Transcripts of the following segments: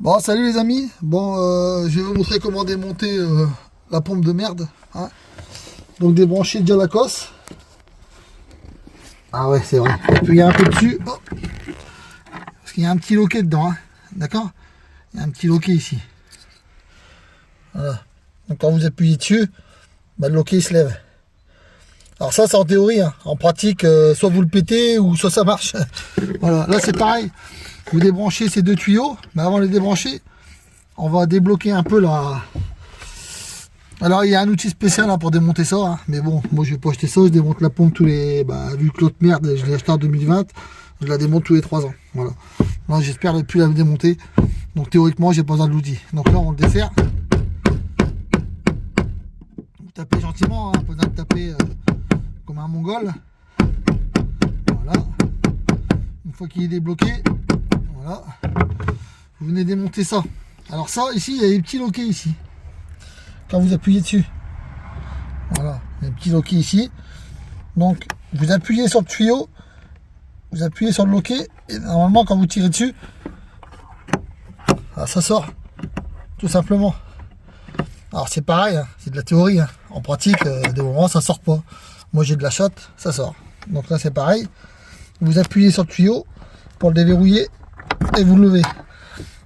Bon, salut les amis. Bon, je vais vous montrer comment démonter la pompe de merde, hein. Donc débrancher déjà la cosse. Ah ouais, c'est vrai. Appuyer un peu dessus. Oh. Parce qu'il y a un petit loquet dedans, hein. D'accord? Il y a un petit loquet ici. Voilà. Donc quand vous appuyez dessus, bah, le loquet il se lève. Alors ça c'est en théorie, hein. En pratique, soit vous le pétez ou soit ça marche. Voilà, là c'est pareil. Vous débranchez ces deux tuyaux, mais avant de les débrancher, on va débloquer un peu la... Alors il y a un outil spécial là, pour démonter ça, hein. Mais bon, moi je vais pas acheter ça, je démonte la pompe tous les... Bah, vu que l'autre merde, je l'ai acheté en 2020, je la démonte tous les 3 ans. Voilà. Là j'espère ne plus la démonter. Donc théoriquement j'ai pas besoin de l'outil. Donc là on le dessert. Vous tapez gentiment, hein, pas besoin de taper comme un mongol. Voilà. Une fois qu'il est débloqué, voilà. Vous venez démonter ça. Alors ça ici, il y a des petits loquets ici. Quand vous appuyez dessus. Voilà, il y a des petits loquets ici. Donc vous appuyez sur le tuyau, vous appuyez sur le loquet, et normalement quand vous tirez dessus, ça sort. Tout simplement. Alors c'est pareil, hein, c'est de la théorie, hein. En pratique, de moment ça sort pas. Moi j'ai de la chatte, ça sort. Donc là c'est pareil. Vous appuyez sur le tuyau pour le déverrouiller et vous le levez.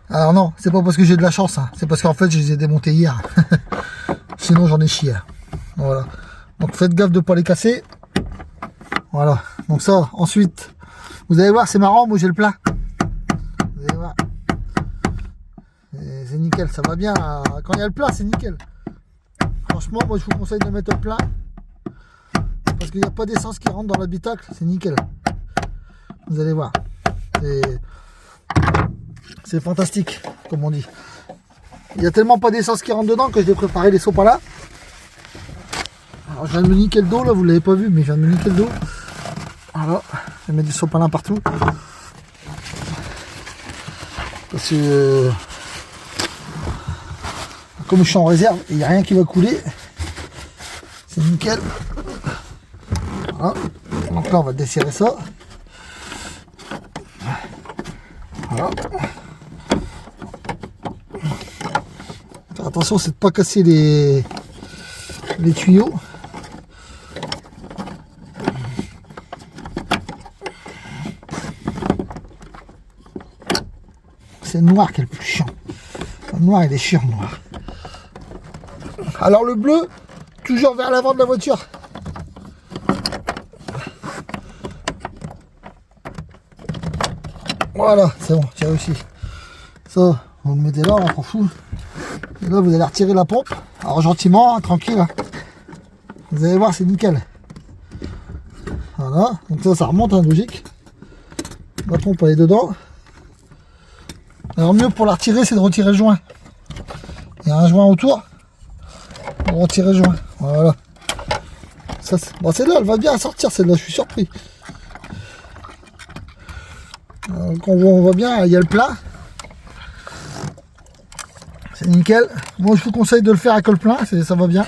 Alors non, c'est pas parce que j'ai de la chance, hein. C'est parce qu'en fait je les ai démontés hier. Sinon j'en ai chié. Voilà. Donc faites gaffe de ne pas les casser. Voilà. Donc ça, ensuite, vous allez voir, c'est marrant, moi j'ai le plein. Vous allez voir. C'est nickel, ça va bien. Quand il y a le plein, c'est nickel. Franchement, moi je vous conseille de mettre le plein. Parce qu'il n'y a pas d'essence qui rentre dans l'habitacle, c'est nickel. Vous allez voir. C'est fantastique, comme on dit. Il n'y a tellement pas d'essence qui rentre dedans que je vais préparer les sopalins. Alors je viens de me niquer le dos là, vous l'avez pas vu, mais je viens de me niquer le dos. Voilà, je vais mettre du sopalin partout. Parce que comme je suis en réserve, il n'y a rien qui va couler. C'est nickel. Voilà. Donc là on va desserrer ça. Voilà. Faire attention, c'est de ne pas casser les tuyaux. C'est le noir qui est le plus chiant. Le noir il est chiant, le noir. Alors le bleu, toujours vers l'avant de la voiture. Voilà, c'est bon, j'ai réussi. Ça, vous le mettez là, on s'en fout. Et là, vous allez retirer la pompe. Alors gentiment, hein, tranquille. Hein. Vous allez voir, c'est nickel. Voilà, donc ça remonte, hein, logique. La pompe, elle est dedans. Alors mieux pour la retirer, c'est de retirer le joint. Il y a un joint autour. Pour retirer le joint. Voilà. Ça, bon, celle-là, elle va bien sortir, celle-là, je suis surpris. Donc on voit bien, il y a le plat. C'est nickel. Moi je vous conseille de le faire avec le plein, ça va bien.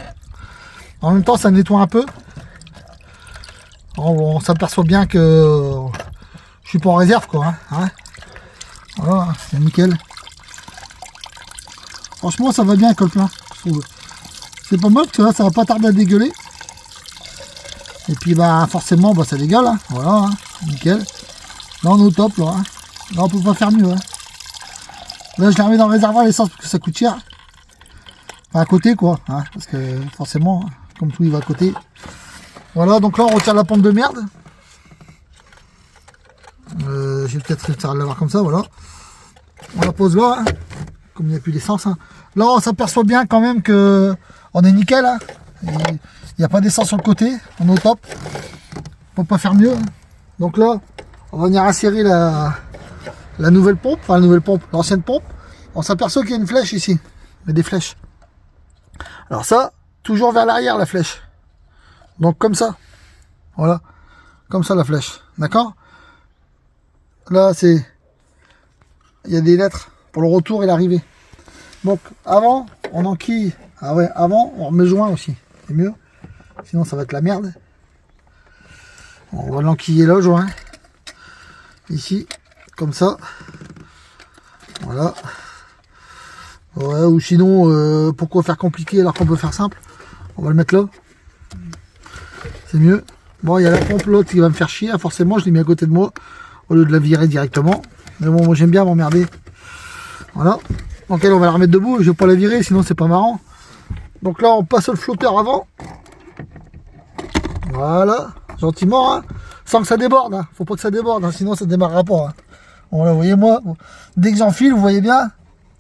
En même temps ça nettoie un peu. On s'aperçoit bien que je suis pas en réserve quoi. Hein. Voilà, c'est nickel. Franchement ça va bien avec le plein. C'est pas mal parce que là ça va pas tarder à dégueuler. Et puis bah forcément bah, ça dégueule. Hein. Voilà, hein. Nickel. Là on est au top là. Hein. Là on peut pas faire mieux. Hein. Là je l'ai remis dans le réservoir l'essence parce que ça coûte cher. Enfin, à côté quoi. Hein, parce que forcément, comme tout il va à côté. Voilà, donc là on retire la pompe de merde. J'ai peut-être réussi à l'avoir comme ça, voilà. On la pose là, hein, comme il n'y a plus d'essence. Hein. Là on s'aperçoit bien quand même que on est nickel. Hein. Il n'y a pas d'essence sur le côté, on est au top. On peut pas faire mieux. Hein. Donc là, on va venir insérer la nouvelle pompe, enfin la nouvelle pompe, l'ancienne pompe. On s'aperçoit qu'il y a une flèche ici. Il y a des flèches. Alors ça, toujours vers l'arrière la flèche. Donc comme ça. Voilà. Comme ça la flèche. D'accord? Là c'est... Il y a des lettres pour le retour et l'arrivée. Donc avant, on enquille. Ah ouais, avant, on remet le joint aussi. C'est mieux. Sinon ça va être la merde. On va l'enquiller là le joint. Ici. Comme ça. Voilà. Ouais, ou sinon, pourquoi faire compliqué alors qu'on peut faire simple? On va le mettre là. C'est mieux. Bon, il y a la pompe, l'autre qui va me faire chier. Forcément, je l'ai mis à côté de moi au lieu de la virer directement. Mais bon, moi j'aime bien m'emmerder. Voilà. Donc elle, on va la remettre debout. Je vais pas la virer, sinon c'est pas marrant. Donc là, on passe le flotteur avant. Voilà. Gentiment, hein. Sans que ça déborde. Hein. Faut pas que ça déborde, hein, sinon ça démarrera pas. Hein. Voilà, vous voyez, moi, dès que j'enfile, vous voyez bien,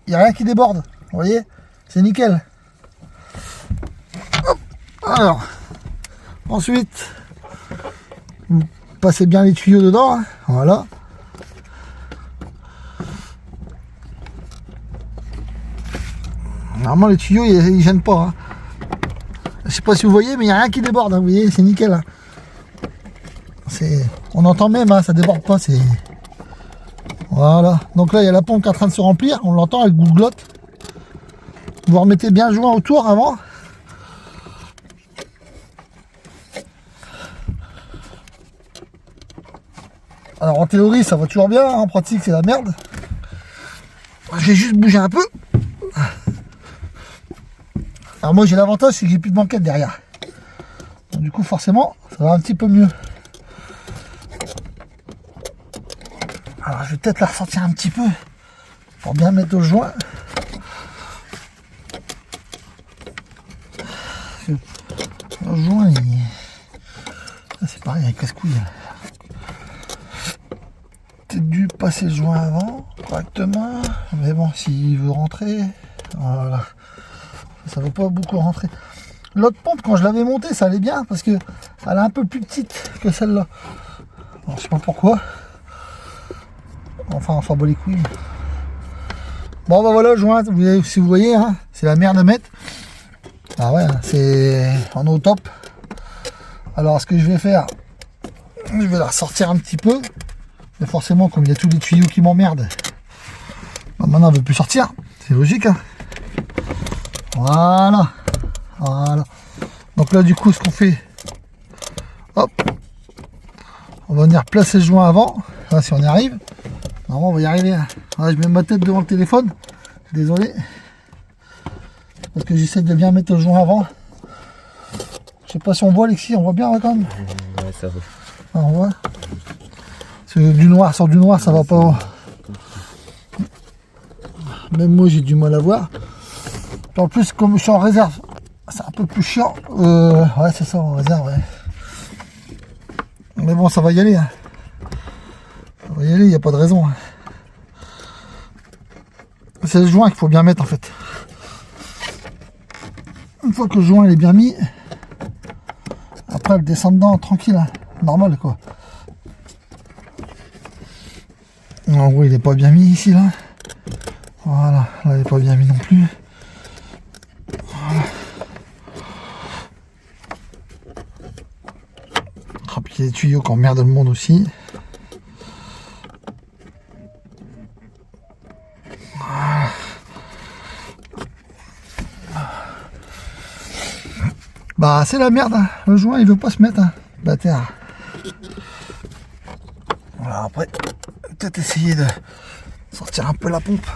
il n'y a rien qui déborde. Vous voyez, c'est nickel. Hop. Alors, ensuite, vous passez bien les tuyaux dedans. Hein. Voilà. Normalement, les tuyaux, ils gênent pas. Hein. Je sais pas si vous voyez, mais il n'y a rien qui déborde. Hein. Vous voyez, c'est nickel. Hein. On entend même, hein, ça déborde pas. Voilà. Donc là, il y a la pompe qui est en train de se remplir. On l'entend, elle gouglotte. Vous remettez bien le joint autour avant. Alors en théorie, ça va toujours bien. En pratique, c'est la merde. Je vais juste bouger un peu. Alors moi, j'ai l'avantage, c'est que j'ai plus de banquette derrière. Donc, du coup, forcément, ça va un petit peu mieux. Alors je vais peut-être la ressortir un petit peu pour bien mettre au joint. Le joint, c'est pareil avec casse-couille. Peut-être dû passer le joint avant correctement, mais bon, s'il veut rentrer, voilà, ça ne veut pas beaucoup rentrer. L'autre pompe, quand je l'avais montée, ça allait bien parce que elle est un peu plus petite que celle-là. Je sais pas pourquoi. Enfin, bon les couilles. Bon bah voilà le joint, si vous voyez, hein, c'est la merde à mettre. Ah ouais, c'est en au top. Alors ce que je vais faire, je vais la ressortir un petit peu. Mais forcément, comme il y a tous les tuyaux qui m'emmerdent, bah maintenant elle ne veut plus sortir. C'est logique. Hein. Voilà. Voilà. Donc là du coup ce qu'on fait, hop, on va venir placer le joint avant. Là si on y arrive. Normalement on va y arriver. Ouais, je mets ma tête devant le téléphone. Désolé. Parce que j'essaie de bien mettre le joint avant. Je sais pas si on voit Alexis, on voit bien là, quand même. Ouais, ça va. Ah, on voit. C'est du noir sur du noir, ça va pas. Même moi j'ai du mal à voir. En plus comme je suis en réserve, c'est un peu plus chiant. Ouais c'est ça, en réserve, ouais. Mais bon ça va y aller. Hein. Ça va y aller, il n'y a pas de raison. Hein. C'est le joint qu'il faut bien mettre en fait. Une fois que le joint il est bien mis, après elle descend dedans tranquille, hein. Normal quoi. En gros il n'est pas bien mis ici là. Voilà, là il n'est pas bien mis non plus. Voilà. Ah, puis il y a des tuyaux qui emmerdent le monde aussi. Voilà. Bah c'est la merde, hein. Le joint il veut pas se mettre, hein. Bâtard. Voilà, après, peut-être essayer de sortir un peu la pompe.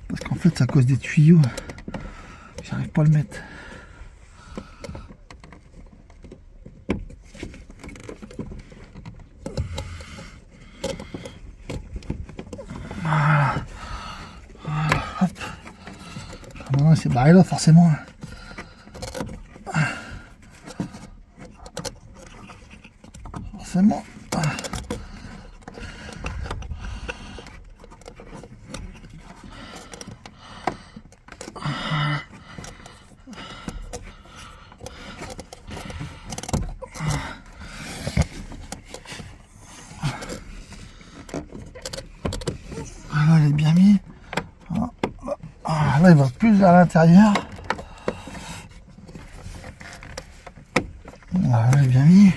Parce qu'en fait c'est à cause des tuyaux. J'arrive pas à le mettre. Voilà. Voilà. Hop. Maintenant c'est barré là forcément. Forcément. Voilà, il est bien mis. Là, il va plus à l'intérieur. Voilà, il est bien mis.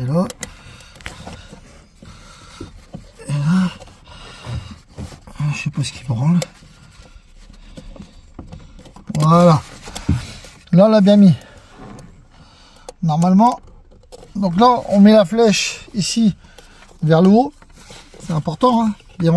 Et là. Et là. Je sais pas ce qui branle. Voilà. Là, on l'a bien mis. Normalement. Donc là, on met la flèche ici vers le haut. C'est important, hein. Bien